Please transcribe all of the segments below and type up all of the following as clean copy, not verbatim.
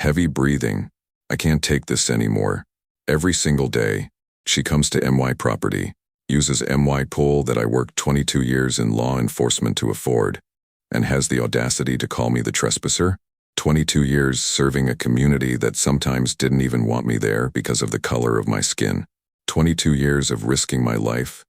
Heavy breathing. I can't take this anymore. Every single day, she comes to MY property, uses MY pool that I worked 22 years in law enforcement to afford, and has the audacity to call me the trespasser? 22 years serving a community that sometimes didn't even want me there because of the color of my skin. 22 years of risking my life,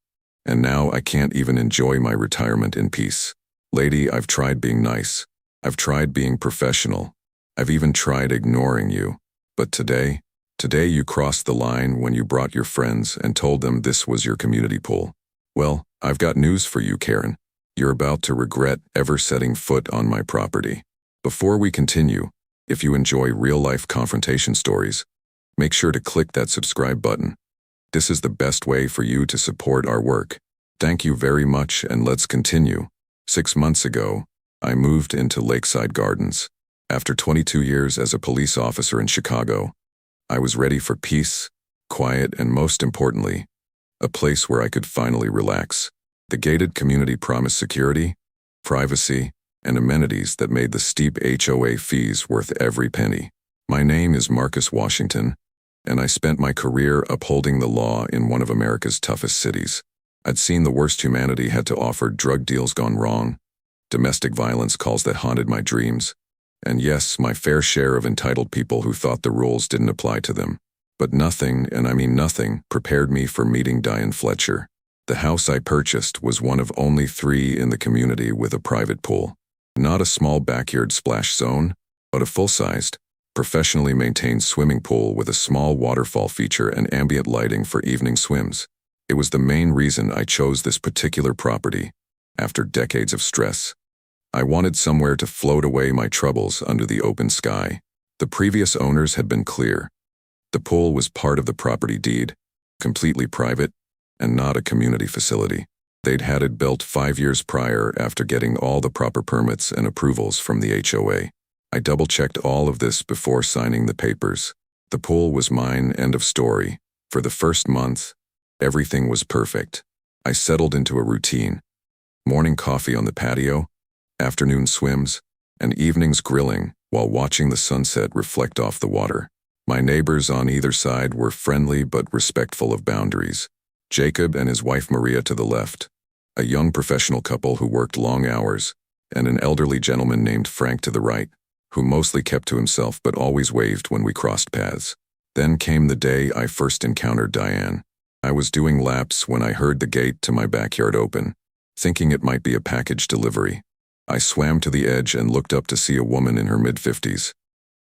and now I can't even enjoy my retirement in peace. Lady, I've tried being nice. I've tried being professional. I've even tried ignoring you. But today you crossed the line when you brought your friends and told them this was your community pool. Well, I've got news for you, Karen. You're about to regret ever setting foot on my property. Before we continue, if you enjoy real-life confrontation stories, make sure to click that subscribe button. This is the best way for you to support our work. Thank you very much, and let's continue. 6 months ago, I moved into Lakeside Gardens. After 22 years as a police officer in Chicago, I was ready for peace, quiet, and most importantly, a place where I could finally relax. The gated community promised security, privacy, and amenities that made the steep HOA fees worth every penny. My name is Marcus Washington, and I spent my career upholding the law in one of America's toughest cities. I'd seen the worst humanity had to offer: drug deals gone wrong, domestic violence calls that haunted my dreams, and yes, my fair share of entitled people who thought the rules didn't apply to them. But nothing, and I mean nothing, prepared me for meeting Diane Fletcher. The house I purchased was one of only 3 in the community with a private pool. Not a small backyard splash zone, but a full-sized, professionally maintained swimming pool with a small waterfall feature and ambient lighting for evening swims. It was the main reason I chose this particular property. After decades of stress, I wanted somewhere to float away my troubles under the open sky. The previous owners had been clear. The pool was part of the property deed, completely private, and not a community facility. They'd had it built 5 years prior after getting all the proper permits and approvals from the HOA. I double-checked all of this before signing the papers. The pool was mine, end of story. For the first month, everything was perfect. I settled into a routine. Morning coffee on the patio, afternoon swims, and evenings grilling while watching the sunset reflect off the water. My neighbors on either side were friendly but respectful of boundaries. Jacob and his wife Maria to the left, a young professional couple who worked long hours, and an elderly gentleman named Frank to the right, who mostly kept to himself but always waved when we crossed paths. Then came the day I first encountered Diane. I was doing laps when I heard the gate to my backyard open, thinking it might be a package delivery. I swam to the edge and looked up to see a woman in her mid-50s.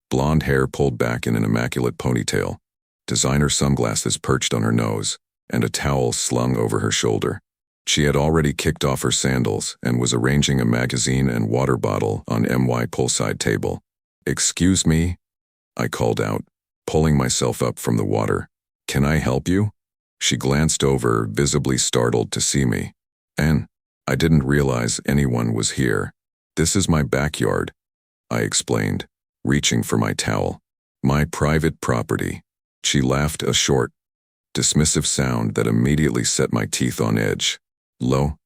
Blonde hair pulled back in an immaculate ponytail, designer sunglasses perched on her nose, and a towel slung over her shoulder. She had already kicked off her sandals and was arranging a magazine and water bottle on MY poolside table. "Excuse me," I called out, pulling myself up from the water. "Can I help you?" She glanced over, visibly startled to see me. "And I didn't realize anyone was here. This is my backyard," I explained, reaching for my towel. "My private property." She laughed, a short, dismissive sound that immediately set my teeth on edge. "Lo,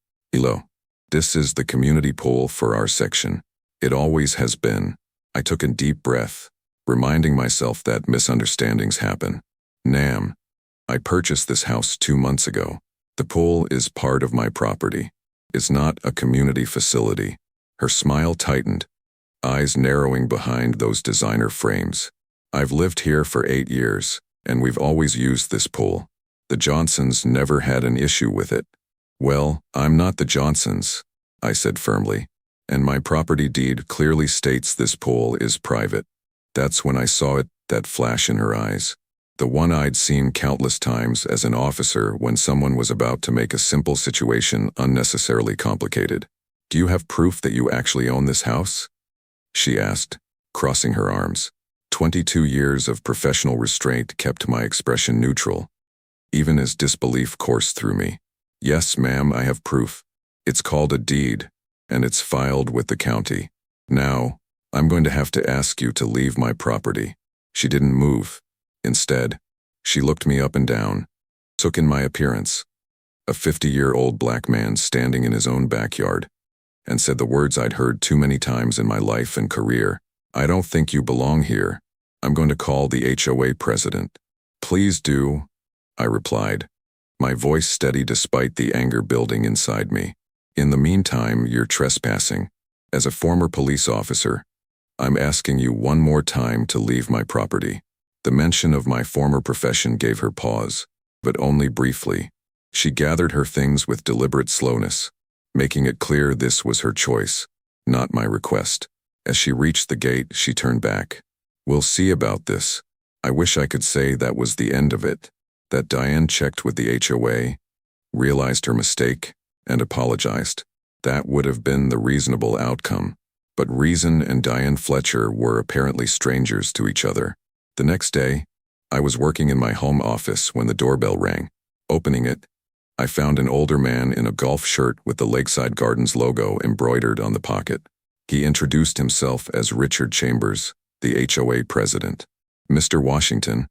this is the community pool for our section. It always has been." I took a deep breath, reminding myself that misunderstandings happen. "Ma'am, I purchased this house 2 months ago. The pool is part of my property. It's not a community facility." Her smile tightened, eyes narrowing behind those designer frames. "I've lived here for 8 years, and we've always used this pool. The Johnsons never had an issue with it." "Well, I'm not the Johnsons," I said firmly, "and my property deed clearly states this pool is private." That's when I saw it, that flash in her eyes. The one I'd seen countless times as an officer when someone was about to make a simple situation unnecessarily complicated. "Do you have proof that you actually own this house?" she asked, crossing her arms. 22 years of professional restraint kept my expression neutral, even as disbelief coursed through me. "Yes, ma'am, I have proof. It's called a deed, and it's filed with the county. Now, I'm going to have to ask you to leave my property." She didn't move. Instead, she looked me up and down, took in my appearance, a 50-year-old black man standing in his own backyard, and said the words I'd heard too many times in my life and career. "I don't think you belong here." I'm going to call the HOA president. Please do, I replied, my voice steady despite the anger building inside me. In the meantime, you're trespassing. As a former police officer, I'm asking you one more time to leave my property. The mention of my former profession gave her pause, but only briefly. She gathered her things with deliberate slowness, making it clear this was her choice, not my request. As she reached the gate, she turned back. We'll see about this. I wish I could say that was the end of it, that Diane checked with the HOA, realized her mistake, and apologized. That would have been the reasonable outcome. But Reason and Diane Fletcher were apparently strangers to each other. The next day, I was working in my home office when the doorbell rang. Opening it, I found an older man in a golf shirt with the Lakeside Gardens logo embroidered on the pocket. He introduced himself as Richard Chambers, the HOA president. Mr. Washington,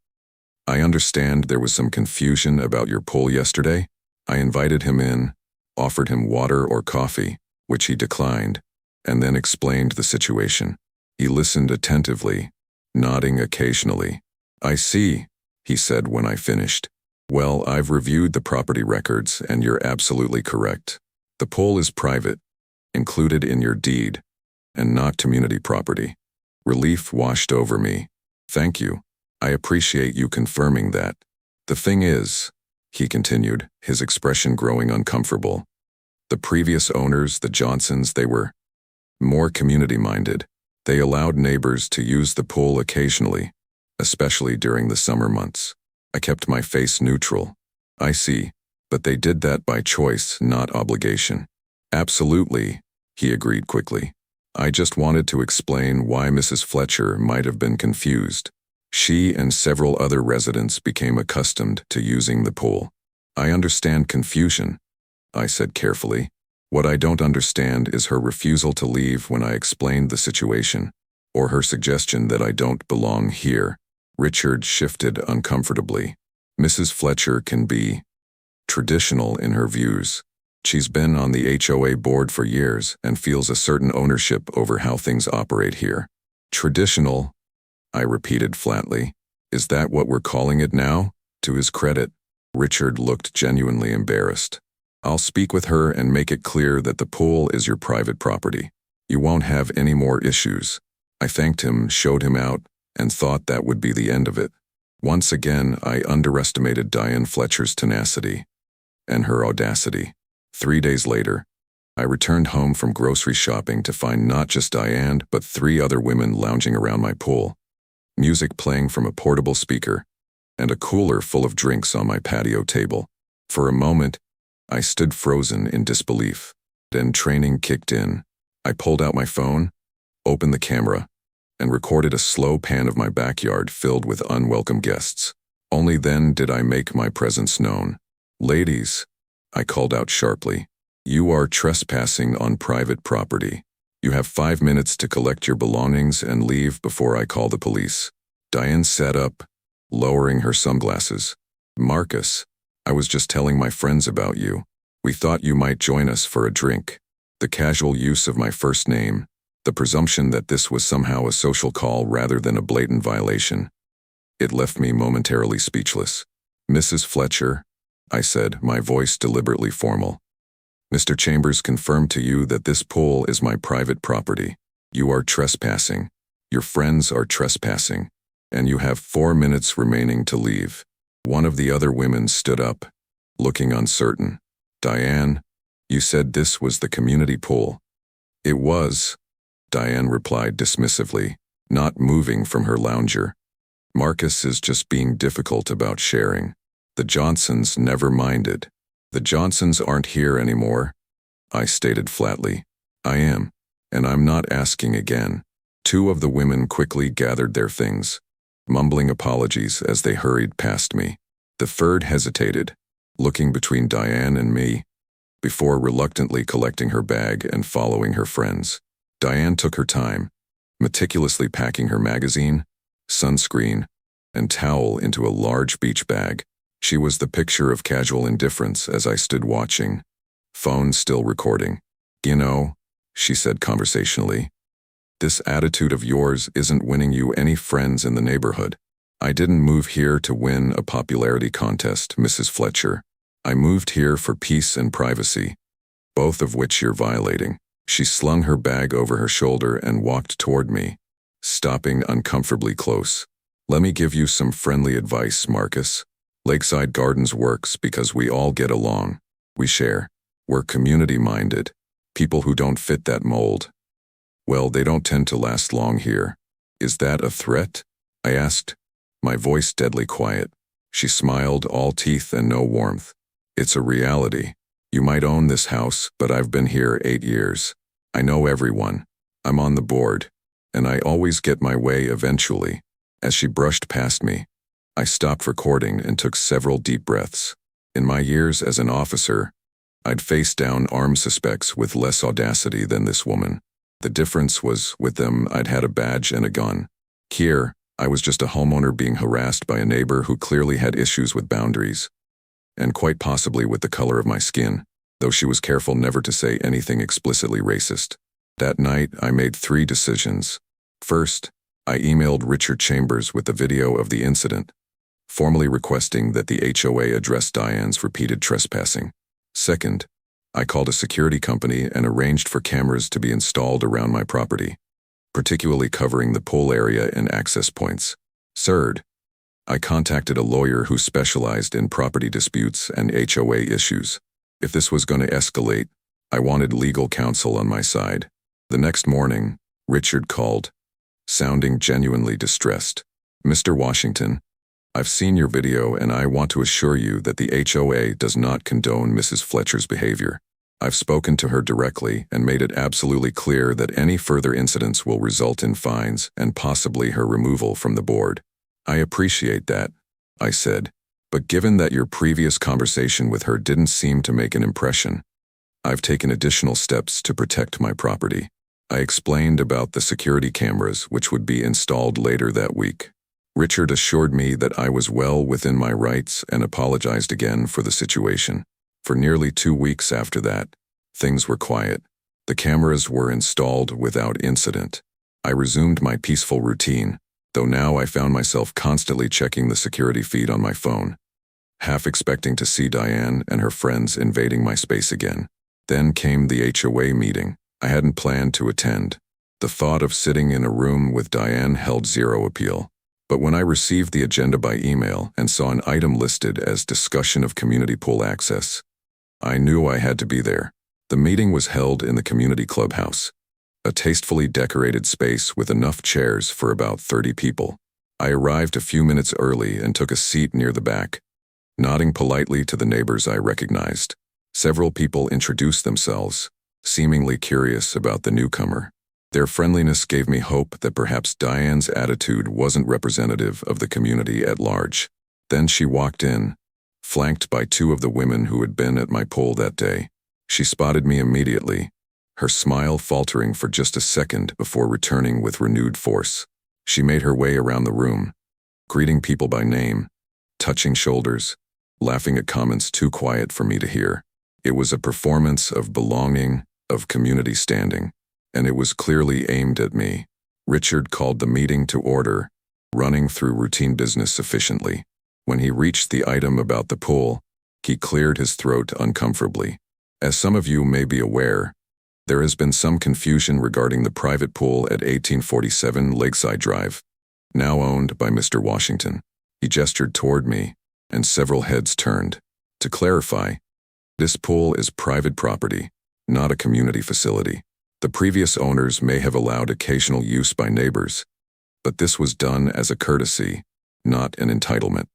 I understand there was some confusion about your pool yesterday. I invited him in, offered him water or coffee, which he declined, and then explained the situation. He listened attentively, nodding occasionally. I see, he said when I finished. Well, I've reviewed the property records and you're absolutely correct. The pool is private, included in your deed, and not community property. Relief washed over me. Thank you. I appreciate you confirming that. The thing is, he continued, his expression growing uncomfortable. The previous owners, the Johnsons, they were more community-minded. They allowed neighbors to use the pool occasionally, especially during the summer months. I kept my face neutral. I see, but they did that by choice, not obligation. Absolutely, he agreed quickly. I just wanted to explain why Mrs. Fletcher might have been confused. She and several other residents became accustomed to using the pool. I understand confusion, I said carefully. What I don't understand is her refusal to leave when I explained the situation, or her suggestion that I don't belong here. Richard shifted uncomfortably. Mrs. Fletcher can be traditional in her views. She's been on the HOA board for years and feels a certain ownership over how things operate here. Traditional, I repeated flatly. Is that what we're calling it now? To his credit, Richard looked genuinely embarrassed. I'll speak with her and make it clear that the pool is your private property. You won't have any more issues. I thanked him, showed him out, and thought that would be the end of it. Once again, I underestimated Diane Fletcher's tenacity and her audacity. 3 days later, I returned home from grocery shopping to find not just Diane, but 3 other women lounging around my pool, music playing from a portable speaker, and a cooler full of drinks on my patio table. For a moment, I stood frozen in disbelief. Then training kicked in. I pulled out my phone, opened the camera, and recorded a slow pan of my backyard filled with unwelcome guests. Only then did I make my presence known. Ladies, I called out sharply, you are trespassing on private property. You have 5 minutes to collect your belongings and leave before I call the police. Diane sat up, lowering her sunglasses. Marcus, I was just telling my friends about you. We thought you might join us for a drink. The casual use of my first name, the presumption that this was somehow a social call rather than a blatant violation. It left me momentarily speechless. Mrs. Fletcher, I said, my voice deliberately formal. Mr. Chambers confirmed to you that this pool is my private property. You are trespassing. Your friends are trespassing. And you have 4 minutes remaining to leave. One of the other women stood up, looking uncertain. Diane, you said this was the community pool. It was, Diane replied dismissively, not moving from her lounger. Marcus is just being difficult about sharing. The Johnsons never minded. The Johnsons aren't here anymore, I stated flatly. I am, and I'm not asking again. 2 of the women quickly gathered their things, mumbling apologies as they hurried past me. The third hesitated, looking between Diane and me, before reluctantly collecting her bag and following her friends. Diane took her time, meticulously packing her magazine, sunscreen, and towel into a large beach bag. She was the picture of casual indifference as I stood watching, phone still recording. You know, she said conversationally, This attitude of yours isn't winning you any friends in the neighborhood. I didn't move here to win a popularity contest, Mrs. Fletcher. I moved here for peace and privacy, both of which you're violating. She slung her bag over her shoulder and walked toward me, stopping uncomfortably close. Let me give you some friendly advice, Marcus. Lakeside Gardens works because we all get along. We share. We're community-minded. People who don't fit that mold, well, they don't tend to last long here. Is that a threat? I asked, my voice deadly quiet. She smiled, all teeth and no warmth. It's a reality. You might own this house, but I've been here 8 years. I know everyone. I'm on the board, and I always get my way eventually. As she brushed past me, I stopped recording and took several deep breaths. In my years as an officer, I'd faced down armed suspects with less audacity than this woman. The difference was, with them, I'd had a badge and a gun. Here, I was just a homeowner being harassed by a neighbor who clearly had issues with boundaries, and quite possibly with the color of my skin, though she was careful never to say anything explicitly racist. That night, I made 3 decisions. First, I emailed Richard Chambers with the video of the incident, formally requesting that the HOA address Diane's repeated trespassing. Second, I called a security company and arranged for cameras to be installed around my property, particularly covering the pool area and access points. Third, I contacted a lawyer who specialized in property disputes and HOA issues. If this was going to escalate, I wanted legal counsel on my side. The next morning, Richard called, sounding genuinely distressed. Mr. Washington, I've seen your video and I want to assure you that the HOA does not condone Mrs. Fletcher's behavior. I've spoken to her directly and made it absolutely clear that any further incidents will result in fines and possibly her removal from the board. I appreciate that, I said, but given that your previous conversation with her didn't seem to make an impression, I've taken additional steps to protect my property. I explained about the security cameras which would be installed later that week. Richard assured me that I was well within my rights and apologized again for the situation. For nearly 2 weeks after that, things were quiet. The cameras were installed without incident. I resumed my peaceful routine, though now I found myself constantly checking the security feed on my phone, half expecting to see Diane and her friends invading my space again. Then came the HOA meeting. I hadn't planned to attend. The thought of sitting in a room with Diane held zero appeal. But when I received the agenda by email and saw an item listed as discussion of community pool access, I knew I had to be there. The meeting was held in the community clubhouse, a tastefully decorated space with enough chairs for about 30 people. I arrived a few minutes early and took a seat near the back, nodding politely to the neighbors I recognized. Several people introduced themselves, seemingly curious about the newcomer. Their friendliness gave me hope that perhaps Diane's attitude wasn't representative of the community at large. Then she walked in, flanked by 2 of the women who had been at my pool that day. She spotted me immediately, her smile faltering for just a second before returning with renewed force. She made her way around the room, greeting people by name, touching shoulders, laughing at comments too quiet for me to hear. It was a performance of belonging, of community standing, and it was clearly aimed at me. Richard called the meeting to order, running through routine business efficiently. When he reached the item about the pool, he cleared his throat uncomfortably. As some of you may be aware, there has been some confusion regarding the private pool at 1847 Lakeside Drive, now owned by Mr. Washington. He gestured toward me, and several heads turned. To clarify, this pool is private property, not a community facility. The previous owners may have allowed occasional use by neighbors, but this was done as a courtesy, not an entitlement.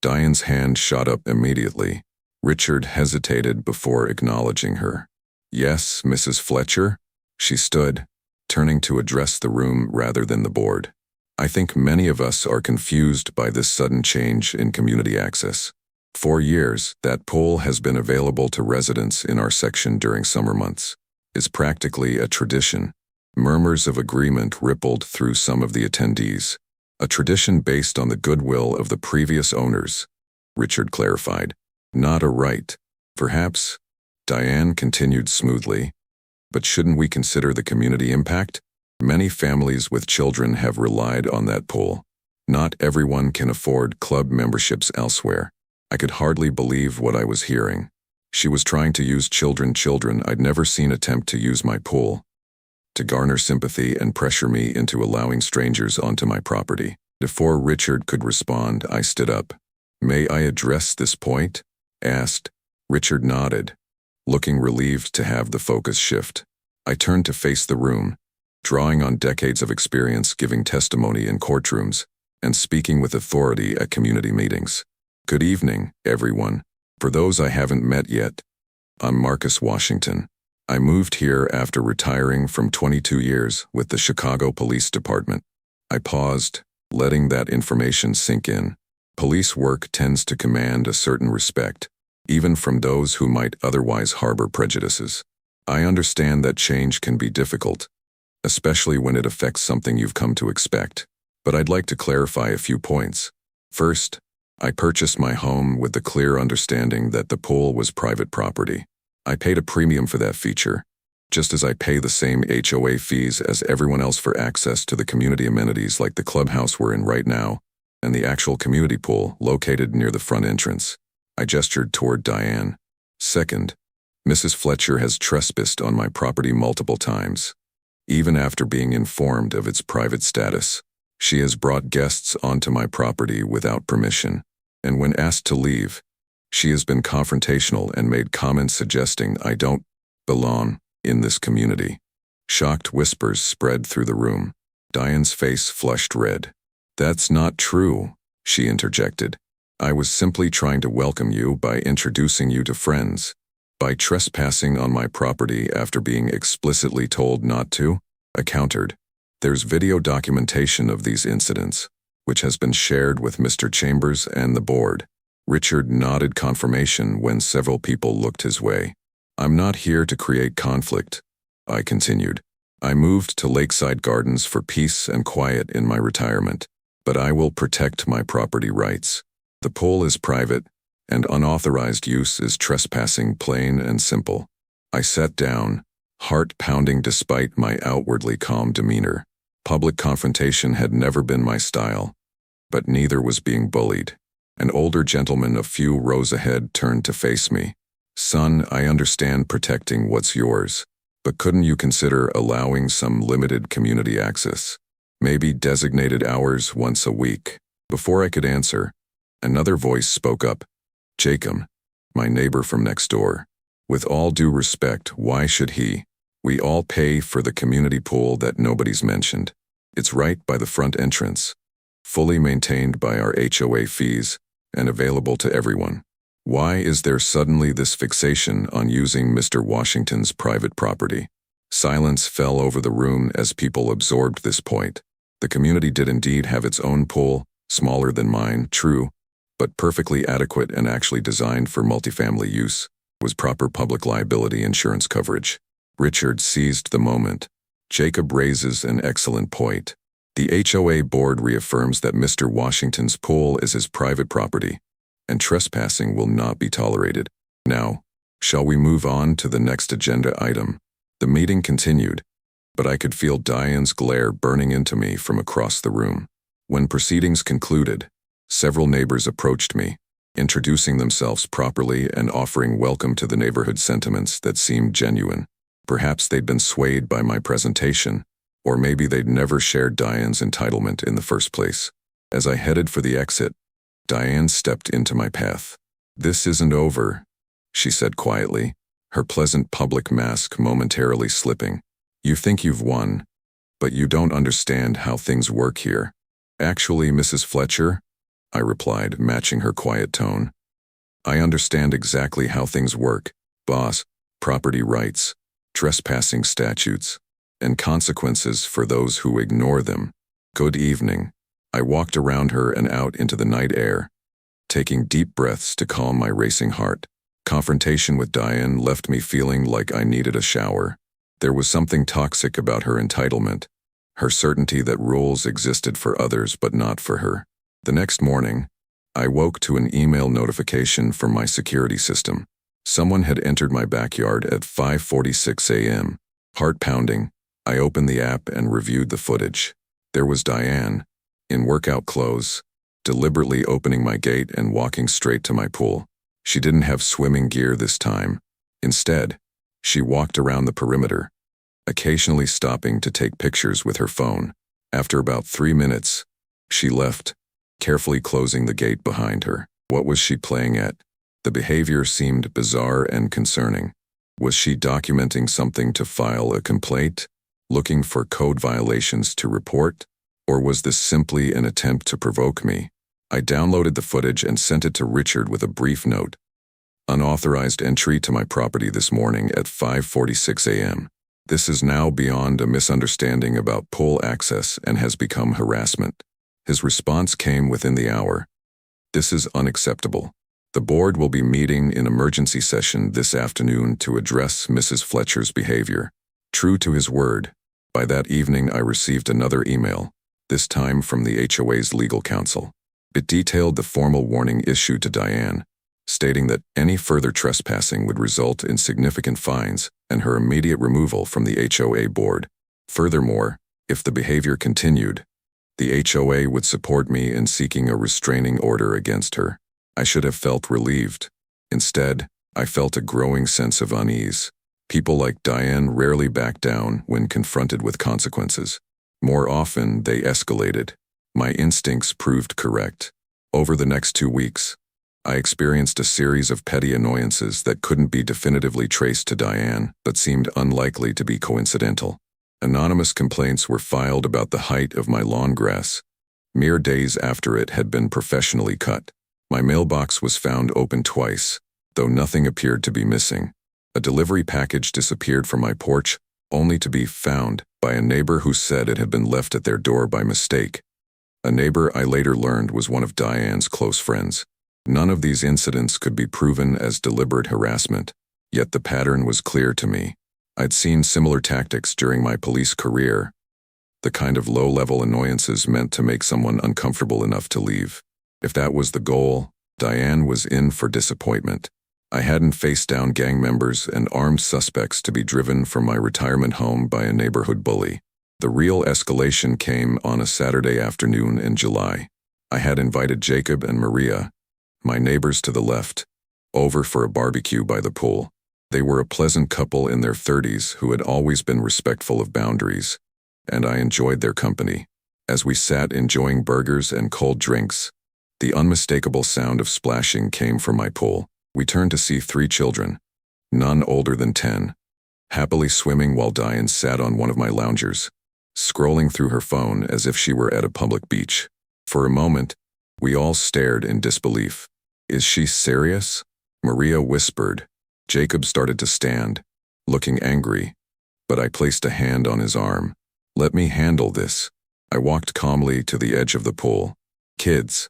Diane's hand shot up immediately. Richard hesitated before acknowledging her. Yes, Mrs. Fletcher? She stood, turning to address the room rather than the board. I think many of us are confused by this sudden change in community access. For years, that pool has been available to residents in our section during summer months. It's practically a tradition. Murmurs of agreement rippled through some of the attendees. A tradition based on the goodwill of the previous owners, Richard clarified. Not a right. Perhaps, Diane continued smoothly. But shouldn't we consider the community impact? Many families with children have relied on that pool. Not everyone can afford club memberships elsewhere. I could hardly believe what I was hearing. She was trying to use children I'd never seen attempt to use my pool, to garner sympathy and pressure me into allowing strangers onto my property. Before Richard could respond, I stood up. "May I address this point?" asked. Richard nodded, looking relieved to have the focus shift. I turned to face the room, drawing on decades of experience giving testimony in courtrooms and speaking with authority at community meetings. "Good evening, everyone. For those I haven't met yet, I'm Marcus Washington. I moved here after retiring from 22 years with the Chicago Police Department." I paused, letting that information sink in. Police work tends to command a certain respect, even from those who might otherwise harbor prejudices. I understand that change can be difficult, especially when it affects something you've come to expect. But I'd like to clarify a few points. First, I purchased my home with the clear understanding that the pool was private property. I paid a premium for that feature, just as I pay the same HOA fees as everyone else for access to the community amenities like the clubhouse we're in right now and the actual community pool located near the front entrance. I gestured toward Diane. Second, Mrs. Fletcher has trespassed on my property multiple times. Even after being informed of its private status, she has brought guests onto my property without permission, and when asked to leave, she has been confrontational and made comments suggesting I don't belong in this community. Shocked whispers spread through the room. Diane's face flushed red. "That's not true," she interjected. "I was simply trying to welcome you by introducing you to friends. By trespassing on my property after being explicitly told not to," I countered. "There's video documentation of these incidents, which has been shared with Mr. Chambers and the board." Richard nodded confirmation when several people looked his way. "I'm not here to create conflict," I continued. "I moved to Lakeside Gardens for peace and quiet in my retirement, but I will protect my property rights. The pool is private, and unauthorized use is trespassing, plain and simple." I sat down, heart pounding despite my outwardly calm demeanor. Public confrontation had never been my style, but neither was being bullied. An older gentleman a few rows ahead turned to face me. "Son, I understand protecting what's yours, but couldn't you consider allowing some limited community access? Maybe designated hours once a week?" Before I could answer, another voice spoke up. "Jacob, my neighbor from next door. With all due respect, why should he? We all pay for the community pool that nobody's mentioned. It's right by the front entrance, fully maintained by our HOA fees, and available to everyone. Why is there suddenly this fixation on using Mr. Washington's private property?" Silence fell over the room as people absorbed this point. The community did indeed have its own pool, smaller than mine, true, but perfectly adequate and actually designed for multifamily use. Was proper public liability insurance coverage. Richard seized the moment. "Jacob raises an excellent point. The HOA board reaffirms that Mr. Washington's pool is his private property, and trespassing will not be tolerated. Now, shall we move on to the next agenda item?" The meeting continued, but I could feel Diane's glare burning into me from across the room. When proceedings concluded, several neighbors approached me, introducing themselves properly and offering welcome to the neighborhood sentiments that seemed genuine. Perhaps they'd been swayed by my presentation, or maybe they'd never shared Diane's entitlement in the first place. As I headed for the exit, Diane stepped into my path. "This isn't over," she said quietly, her pleasant public mask momentarily slipping. "You think you've won, but you don't understand how things work here." "Actually, Mrs. Fletcher," I replied, matching her quiet tone, "I understand exactly how things work. Boss, property rights, trespassing statutes, and consequences for those who ignore them. Good evening." I walked around her and out into the night air, taking deep breaths to calm my racing heart. Confrontation with Diane left me feeling like I needed a shower. There was something toxic about her entitlement, her certainty that rules existed for others but not for her. The next morning, I woke to an email notification from my security system. Someone had entered my backyard at 5:46 a.m. Heart pounding, I opened the app and reviewed the footage. There was Diane, in workout clothes, deliberately opening my gate and walking straight to my pool. She didn't have swimming gear this time. Instead, she walked around the perimeter, occasionally stopping to take pictures with her phone. After about 3 minutes, she left, carefully closing the gate behind her. What was she playing at? The behavior seemed bizarre and concerning. Was she documenting something to file a complaint, looking for code violations to report, or was this simply an attempt to provoke me? I downloaded the footage and sent it to Richard with a brief note. Unauthorized entry to my property this morning at 5:46 a.m. This is now beyond a misunderstanding about pool access and has become harassment. His response came within the hour. This is unacceptable. The board will be meeting in emergency session this afternoon to address Mrs. Fletcher's behavior. True to his word, by that evening I received another email, this time from the HOA's legal counsel. It detailed the formal warning issued to Diane, stating that any further trespassing would result in significant fines and her immediate removal from the HOA board. Furthermore, if the behavior continued, the HOA would support me in seeking a restraining order against her. I should have felt relieved. Instead, I felt a growing sense of unease. People like Diane rarely back down when confronted with consequences. More often, they escalated. My instincts proved correct. Over the next 2 weeks, I experienced a series of petty annoyances that couldn't be definitively traced to Diane, but seemed unlikely to be coincidental. Anonymous complaints were filed about the height of my lawn grass, mere days after it had been professionally cut. My mailbox was found open twice, though nothing appeared to be missing. A delivery package disappeared from my porch, only to be found by a neighbor who said it had been left at their door by mistake. A neighbor I later learned was one of Diane's close friends. None of these incidents could be proven as deliberate harassment, yet the pattern was clear to me. I'd seen similar tactics during my police career, the kind of low-level annoyances meant to make someone uncomfortable enough to leave. If that was the goal, Diane was in for disappointment. I hadn't faced down gang members and armed suspects to be driven from my retirement home by a neighborhood bully. The real escalation came on a Saturday afternoon in July. I had invited Jacob and Maria, my neighbors to the left, over for a barbecue by the pool. They were a pleasant couple in their 30s who had always been respectful of boundaries, and I enjoyed their company. As we sat enjoying burgers and cold drinks, the unmistakable sound of splashing came from my pool. We turned to see 3 children, none older than 10, happily swimming while Diane sat on one of my loungers, scrolling through her phone as if she were at a public beach. For a moment, we all stared in disbelief. "Is she serious?" Maria whispered. Jacob started to stand, looking angry, but I placed a hand on his arm. "Let me handle this." I walked calmly to the edge of the pool. "Kids,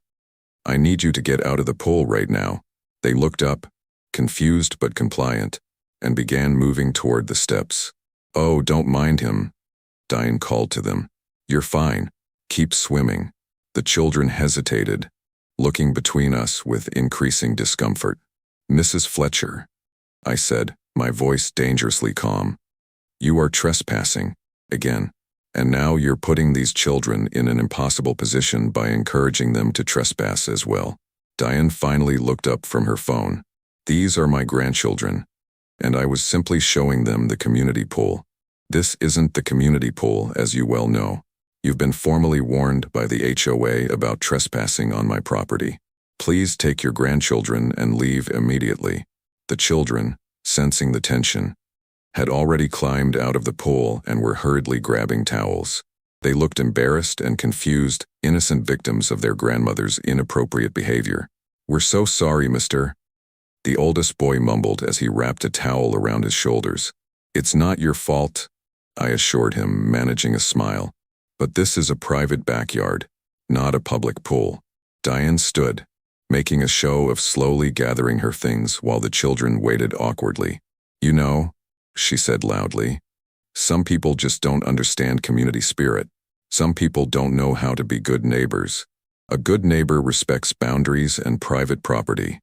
I need you to get out of the pool right now." They looked up, confused but compliant, and began moving toward the steps. "Oh, don't mind him," Diane called to them. "You're fine. Keep swimming." The children hesitated, looking between us with increasing discomfort. "Mrs. Fletcher," I said, my voice dangerously calm. "You are trespassing, again, and now you're putting these children in an impossible position by encouraging them to trespass as well." Diane finally looked up from her phone. "These are my grandchildren, and I was simply showing them the community pool. This isn't the community pool, as you well know. You've been formally warned by the HOA about trespassing on my property. Please take your grandchildren and leave immediately." The children, sensing the tension, had already climbed out of the pool and were hurriedly grabbing towels. They looked embarrassed and confused, innocent victims of their grandmother's inappropriate behavior. "We're so sorry, mister," the oldest boy mumbled as he wrapped a towel around his shoulders. "It's not your fault," I assured him, managing a smile. "But this is a private backyard, not a public pool." Diane stood, making a show of slowly gathering her things while the children waited awkwardly. "You know," she said loudly, "some people just don't understand community spirit. Some people don't know how to be good neighbors. A good neighbor respects boundaries and private property,"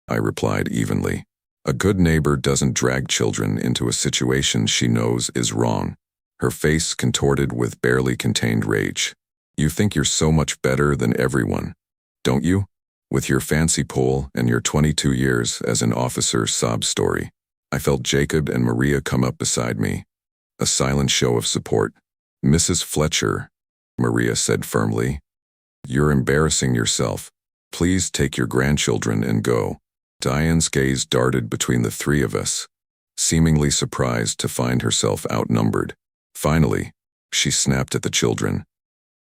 I replied evenly. "A good neighbor doesn't drag children into a situation she knows is wrong." her face contorted with barely contained rage. You think you're so much better than everyone, don't you? With your fancy pool and your 22 years as an officer sob story. I felt Jacob and Maria come up beside me, a silent show of support. Mrs. Fletcher, Maria said firmly, you're embarrassing yourself. Please take your grandchildren and go. Diane's gaze darted between the three of us, seemingly surprised to find herself outnumbered. Finally, she snapped at the children.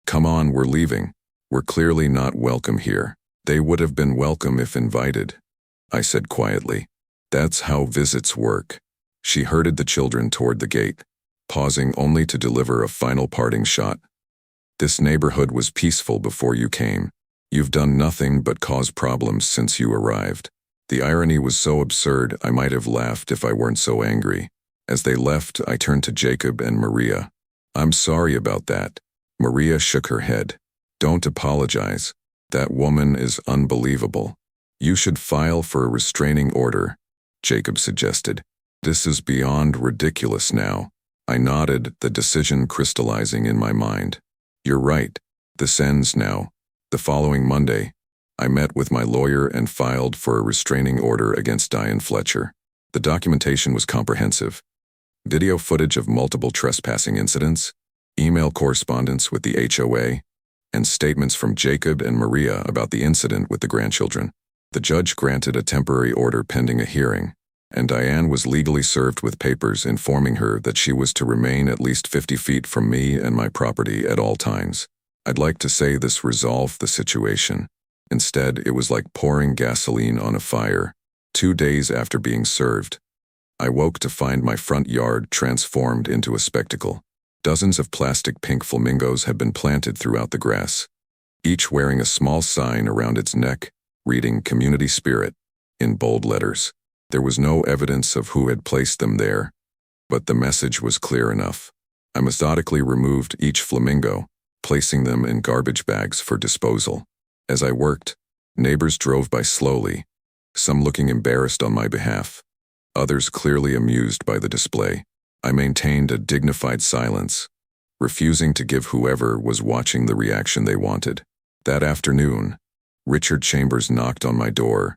Come on, we're leaving. We're clearly not welcome here. They would have been welcome if invited, I said quietly. That's how visits work. She herded the children toward the gate, pausing only to deliver a final parting shot. This neighborhood was peaceful before you came. You've done nothing but cause problems since you arrived. The irony was so absurd I might have laughed if I weren't so angry. As they left, I turned to Jacob and Maria. I'm sorry about that. Maria shook her head. Don't apologize. That woman is unbelievable. You should file for a restraining order, Jacob suggested. This is beyond ridiculous now. I nodded, the decision crystallizing in my mind. You're right. This ends now. The following Monday, I met with my lawyer and filed for a restraining order against Diane Fletcher. The documentation was comprehensive. Video footage of multiple trespassing incidents, email correspondence with the HOA, and statements from Jacob and Maria about the incident with the grandchildren. The judge granted a temporary order pending a hearing, and Diane was legally served with papers informing her that she was to remain at least 50 feet from me and my property at all times. I'd like to say this resolved the situation. Instead, it was like pouring gasoline on a fire. 2 days after being served, I woke to find my front yard transformed into a spectacle. Dozens of plastic pink flamingos had been planted throughout the grass, each wearing a small sign around its neck, reading Community Spirit in bold letters. There was no evidence of who had placed them there, but the message was clear enough. I methodically removed each flamingo, placing them in garbage bags for disposal. As I worked, neighbors drove by slowly, some looking embarrassed on my behalf, others clearly amused by the display. I maintained a dignified silence, refusing to give whoever was watching the reaction they wanted. That afternoon, Richard Chambers knocked on my door,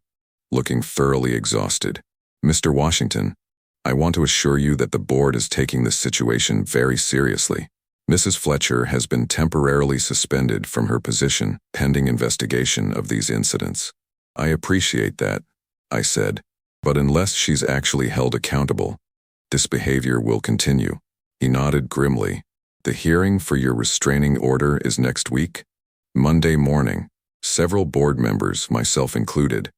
looking thoroughly exhausted. Mr. Washington, I want to assure you that the board is taking this situation very seriously. Mrs. Fletcher has been temporarily suspended from her position pending investigation of these incidents. I appreciate that, I said, but unless she's actually held accountable, this behavior will continue. He nodded grimly. The hearing for your restraining order is next week? Monday morning. Several board members, myself included,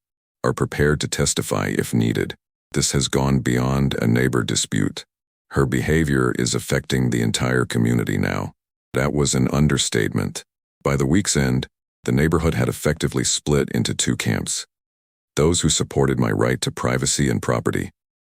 are prepared to testify if needed. This has gone beyond a neighbor dispute. Her behavior is affecting the entire community now. That was an understatement. By the week's end, the neighborhood had effectively split into two camps. Those who supported my right to privacy and property,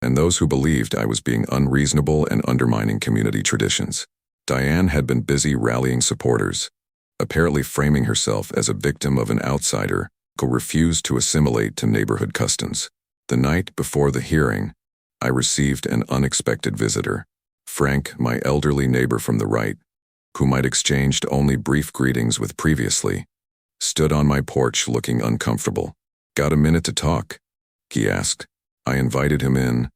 and those who believed I was being unreasonable and undermining community traditions. Diane had been busy rallying supporters, apparently framing herself as a victim of an outsider who refused to assimilate to neighborhood customs. The night before the hearing, I received an unexpected visitor. Frank, my elderly neighbor from the right, whom I'd exchanged only brief greetings with previously, stood on my porch looking uncomfortable. Got a minute to talk? He asked. I invited him in,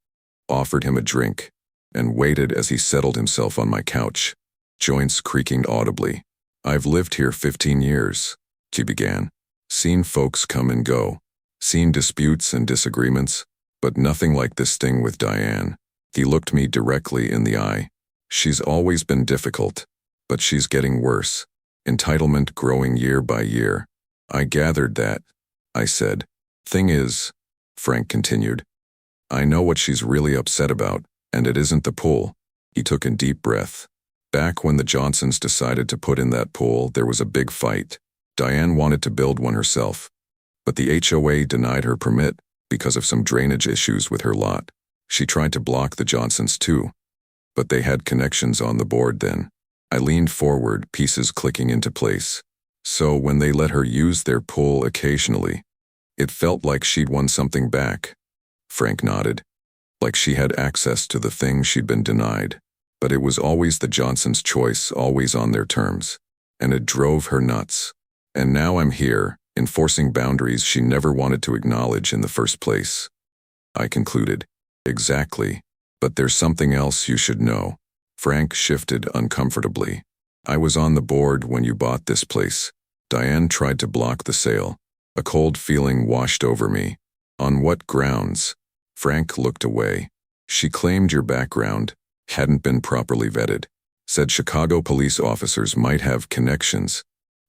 offered him a drink, and waited as he settled himself on my couch, joints creaking audibly. I've lived here 15 years, he began. Seen folks come and go, seen disputes and disagreements, but nothing like this thing with Diane. He looked me directly in the eye. She's always been difficult, but she's getting worse. Entitlement growing year by year. I gathered that, I said. Thing is, Frank continued, I know what she's really upset about, and it isn't the pool. He took a deep breath. Back when the Johnsons decided to put in that pool, there was a big fight. Diane wanted to build one herself, but the HOA denied her permit because of some drainage issues with her lot. She tried to block the Johnsons too, but they had connections on the board then. I leaned forward, pieces clicking into place. So when they let her use their pool occasionally, it felt like she'd won something back. Frank nodded, like she had access to the thing she'd been denied. But it was always the Johnsons' choice, always on their terms. And it drove her nuts. And now I'm here, enforcing boundaries she never wanted to acknowledge in the first place. I concluded. Exactly. But there's something else you should know. Frank shifted uncomfortably. I was on the board when you bought this place. Diane tried to block the sale. A cold feeling washed over me. On what grounds? Frank looked away. She claimed your background hadn't been properly vetted. Said Chicago police officers might have connections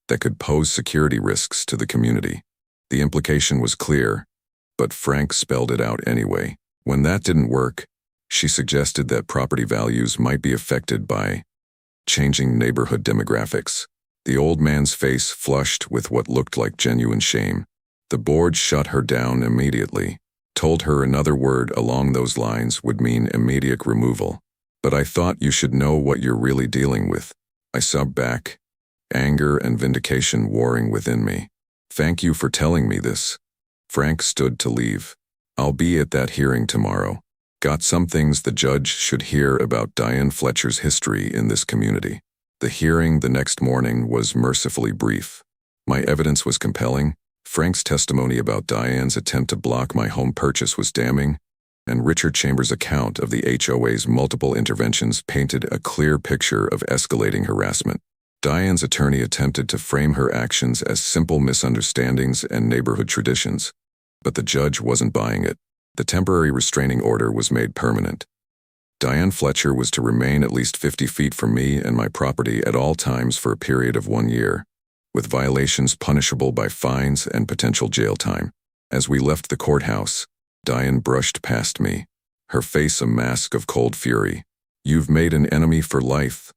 that could pose security risks to the community. The implication was clear, but Frank spelled it out anyway. When that didn't work, she suggested that property values might be affected by changing neighborhood demographics. The old man's face flushed with what looked like genuine shame. The board shut her down immediately, told her another word along those lines would mean immediate removal. But I thought you should know what you're really dealing with. I subbed back, anger and vindication warring within me. Thank you for telling me this. Frank stood to leave. I'll be at that hearing tomorrow. Got some things the judge should hear about Diane Fletcher's history in this community. The hearing the next morning was mercifully brief. My evidence was compelling. Frank's testimony about Diane's attempt to block my home purchase was damning, and Richard Chambers' account of the HOA's multiple interventions painted a clear picture of escalating harassment. Diane's attorney attempted to frame her actions as simple misunderstandings and neighborhood traditions, but the judge wasn't buying it. The temporary restraining order was made permanent. Diane Fletcher was to remain at least 50 feet from me and my property at all times for a period of 1 year, with violations punishable by fines and potential jail time. As we left the courthouse, Diane brushed past me, her face a mask of cold fury. You've made an enemy for life,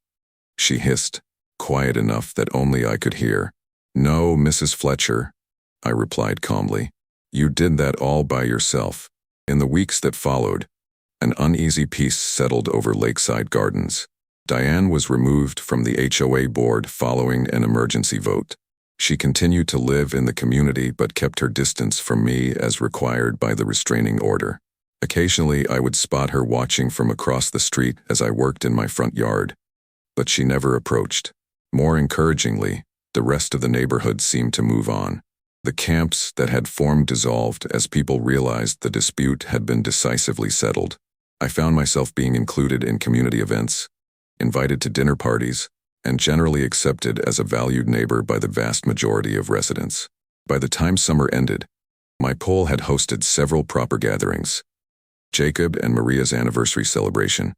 she hissed, quiet enough that only I could hear. No, Mrs. Fletcher, I replied calmly. You did that all by yourself. In the weeks that followed, an uneasy peace settled over Lakeside Gardens. Diane was removed from the HOA board following an emergency vote. She continued to live in the community but kept her distance from me as required by the restraining order. Occasionally, I would spot her watching from across the street as I worked in my front yard, but she never approached. More encouragingly, the rest of the neighborhood seemed to move on. The camps that had formed dissolved as people realized the dispute had been decisively settled. I found myself being included in community events, invited to dinner parties, and generally accepted as a valued neighbor by the vast majority of residents. By the time summer ended, my pole had hosted several proper gatherings: Jacob and Maria's anniversary celebration,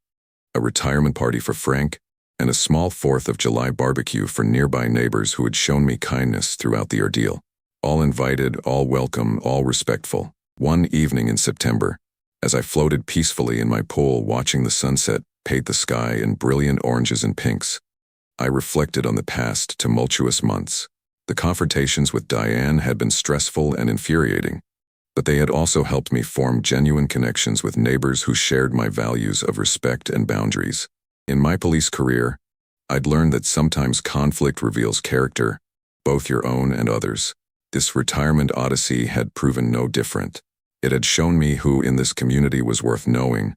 a retirement party for Frank, and a small 4th of July barbecue for nearby neighbors who had shown me kindness throughout the ordeal. All invited, all welcome, all respectful. One evening in September, as I floated peacefully in my pool watching the sunset paint the sky in brilliant oranges and pinks, I reflected on the past tumultuous months. The confrontations with Diane had been stressful and infuriating, but they had also helped me form genuine connections with neighbors who shared my values of respect and boundaries. In my police career, I'd learned that sometimes conflict reveals character, both your own and others. This retirement odyssey had proven no different. It had shown me who in this community was worth knowing,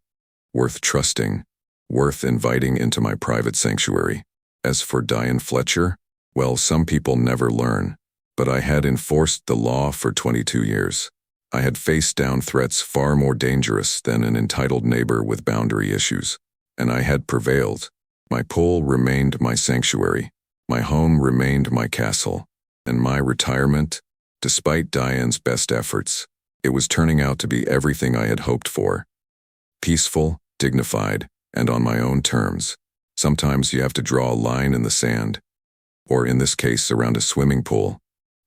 worth trusting, worth inviting into my private sanctuary. As for Diane Fletcher, well, some people never learn, but I had enforced the law for 22 years. I had faced down threats far more dangerous than an entitled neighbor with boundary issues, and I had prevailed. My pool remained my sanctuary, my home remained my castle, and my retirement, despite Diane's best efforts, it was turning out to be everything I had hoped for. Peaceful, dignified, and on my own terms. Sometimes you have to draw a line in the sand, or in this case around a swimming pool,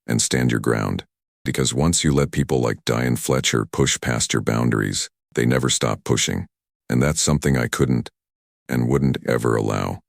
and stand your ground. Because once you let people like Diane Fletcher push past your boundaries, they never stop pushing. And that's something I couldn't and wouldn't ever allow.